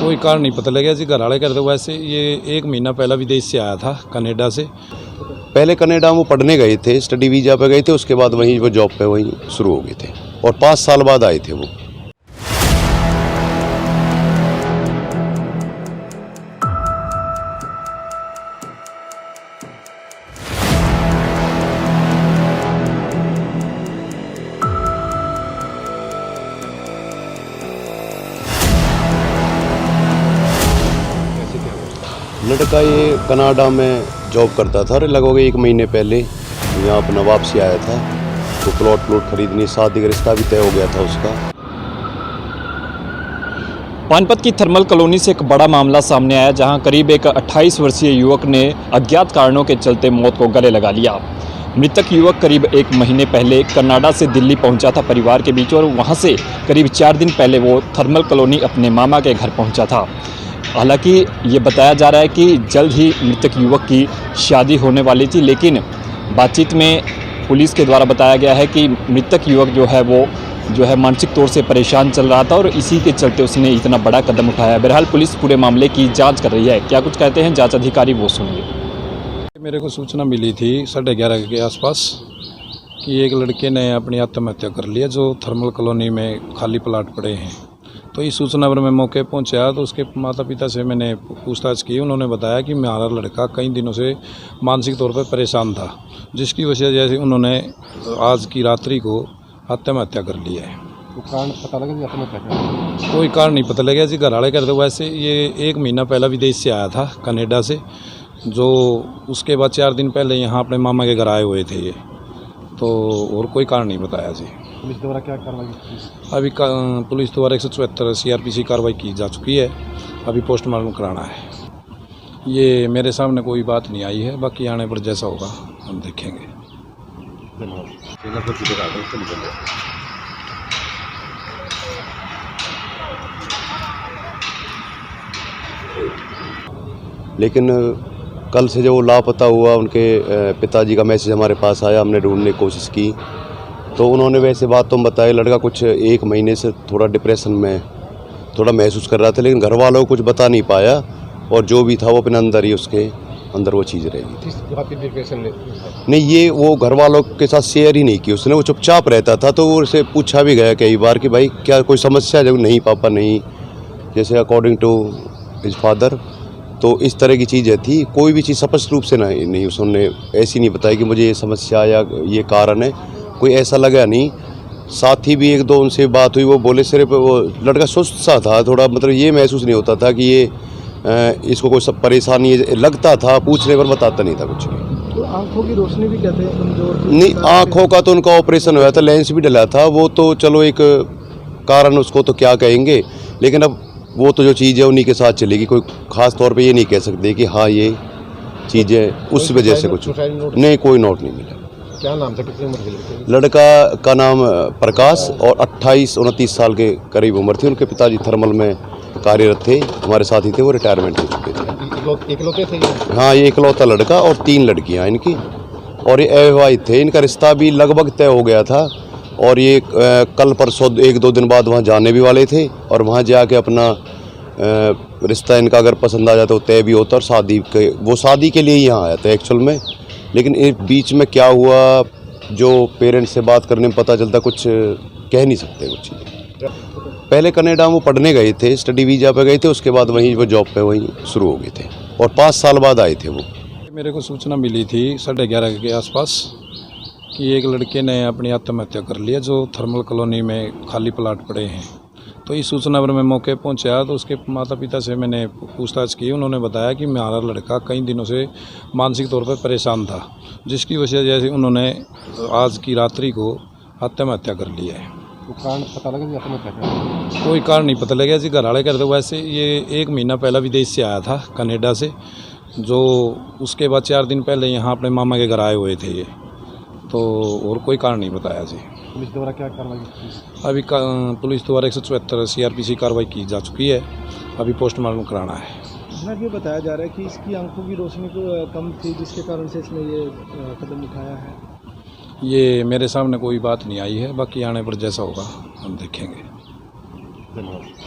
कोई कारण नहीं पता लगा जी। घर वाले करते वैसे ये 1 महीना पहला विदेश से आया था कनाडा से। पहले कनाडा वो पढ़ने गए थे, स्टडी वीजा पे गए थे, उसके बाद वहीं वो जॉब पे वहीं शुरू हो गए थे और 5 साल बाद आए थे वो। लड़का ये कनाडा में जॉब करता था और लगभग 1 महीने पहले यहाँ अपना वापसी आया था। तो प्लॉट खरीदनी, शादी का रिश्ता भी तय हो गया था उसका। पानीपत की थर्मल कॉलोनी से एक बड़ा मामला सामने आया, जहां करीब एक 28 वर्षीय युवक ने अज्ञात कारणों के चलते मौत को गले लगा लिया। मृतक युवक करीब 1 महीने पहले कनाडा से दिल्ली पहुंचा था परिवार के बीच, और वहां से करीब 4 दिन पहले वो थर्मल कॉलोनी अपने मामा के घर पहुंचा था। हालांकि ये बताया जा रहा है कि जल्द ही मृतक युवक की शादी होने वाली थी, लेकिन बातचीत में पुलिस के द्वारा बताया गया है कि मृतक युवक जो है मानसिक तौर से परेशान चल रहा था और इसी के चलते उसने इतना बड़ा कदम उठाया। बहरहाल पुलिस पूरे मामले की जांच कर रही है। क्या कुछ कहते हैं जांच अधिकारी, वो सुनिए। मेरे को सूचना मिली थी 11:30 के आसपास कि एक लड़के ने अपनी आत्महत्या कर लिया जो थर्मल कॉलोनी में खाली प्लाट पड़े हैं। तो इस सूचना पर मैं मौके पहुंचा तो उसके माता पिता से मैंने पूछताछ की। उन्होंने बताया कि मेरा लड़का कई दिनों से मानसिक तौर पर परेशान था, जिसकी वजह से उन्होंने आज की रात्रि को आत्महत्या कर लिया है। तो कारण पता लगा कि आत्महत्या कर? कोई कारण नहीं पता लगा जी। घर वाले करते वैसे ये 1 महीना पहला विदेश से आया था कनाडा से, जो उसके बाद 4 दिन पहले यहाँ अपने मामा के घर आए हुए थे ये। तो और कोई कारण नहीं बताया जी। पुलिस द्वारा क्या कार्रवाई की? अभी पुलिस द्वारा 174 CRPC कार्रवाई की जा चुकी है। अभी पोस्टमार्टम कराना है। ये मेरे सामने कोई बात नहीं आई है, बाकी आने पर जैसा होगा हम देखेंगे। लेकिन कल से जो लापता हुआ उनके पिताजी का मैसेज हमारे पास आया, हमने ढूंढने की कोशिश की तो उन्होंने वैसे बात तो बताया, लड़का कुछ 1 महीने से थोड़ा डिप्रेशन में थोड़ा महसूस कर रहा था, लेकिन घर वालों को कुछ बता नहीं पाया और जो भी था वो अपने अंदर ही उसके अंदर वो चीज़ रहेगी थी। डिप्रेशन नहीं, ये वो घर वालों के साथ शेयर ही नहीं की उसने, वो चुपचाप रहता था। तो उससे पूछा भी गया कई बार कि भाई क्या कोई समस्या है? जब नहीं पापा नहीं, जैसे अकॉर्डिंग टू हिज फादर, तो इस तरह की चीज़ें थी। कोई भी चीज़ स्पष्ट रूप से नहीं उसने ऐसी नहीं बताई कि मुझे ये समस्या या ये कारण है, कोई ऐसा लगा नहीं। साथ ही भी 1-2 उनसे बात हुई, वो बोले सिर्फ वो लड़का सुस्त सा था थोड़ा, मतलब ये महसूस नहीं होता था कि ये इसको कोई सब परेशानी लगता था, पूछने पर बताता नहीं था कुछ भी। तो आँखों की रोशनी भी कहते हैं कमजोर? नहीं, आँखों का तो उनका ऑपरेशन हुआ था, लेंस भी डला था, वो तो चलो एक कारण उसको तो क्या कहेंगे, लेकिन अब वो तो जो चीज़ है उन्हीं के साथ चलेगी। कोई ख़ास तौर पे ये नहीं कह सकते कि हाँ ये चीज़ें उस वजह से कुछ नहीं, कोई नोट नहीं मिला। क्या नाम था, कितनी उम्र के लड़के? लड़का का नाम प्रकाश और 28-29 साल के करीब उम्र थी। उनके पिताजी थर्मल में कार्यरत थे, हमारे साथी थे, वो रिटायरमेंट हो चुके थे। इकलौते थे? हाँ, ये इकलौता लड़का और 3 लड़कियाँ इनकी, और ये अविवाहित थे। इनका रिश्ता भी लगभग तय हो गया था और ये कल परसों 1-2 दिन बाद वहाँ जाने भी वाले थे और वहाँ जाके अपना रिश्ता इनका अगर पसंद आ जाता तो तय भी होता और शादी के लिए ही यहाँ आया था एक्चुअल में। लेकिन एक बीच में क्या हुआ जो पेरेंट्स से बात करने में पता चलता, कुछ कह नहीं सकते कुछ चीज़ें। पहले कनाडा वो पढ़ने गए थे, स्टडी वीजा पे गए थे, उसके बाद वहीं वो जॉब पे वहीं शुरू हो गए थे और 5 साल बाद आए थे वो। मेरे को सूचना मिली थी 11:30 के आसपास कि एक लड़के ने अपनी आत्महत्या कर लिया जो थर्मल कॉलोनी में खाली प्लाट पड़े हैं। तो इस सूचना पर मैं मौके पहुंचा तो उसके माता पिता से मैंने पूछताछ की। उन्होंने बताया कि मेरा लड़का कई दिनों से मानसिक तौर पर परेशान था, जिसकी वजह से उन्होंने आज की रात्रि को आत्महत्या कर लिया है। तो कारण पता लगा कि आत्महत्या कर? कोई कारण नहीं पता लगा जी। घर वाले करते वैसे ये 1 महीना पहला विदेश से आया था कनाडा से, जो उसके बाद 4 दिन पहले यहाँ अपने मामा के घर आए हुए थे ये। तो और कोई कारण नहीं बताया जी। पुलिस द्वारा क्या कार्रवाई की? अभी पुलिस द्वारा 174 CRPC कार्रवाई की जा चुकी है। अभी पोस्टमार्टम कराना है। जनाब, ये बताया जा रहा है कि इसकी आंखों की रोशनी को कम थी, जिसके कारण से इसने ये कदम उठाया है। ये मेरे सामने कोई बात नहीं आई है, बाकी आने पर जैसा होगा हम देखेंगे। धन्यवाद।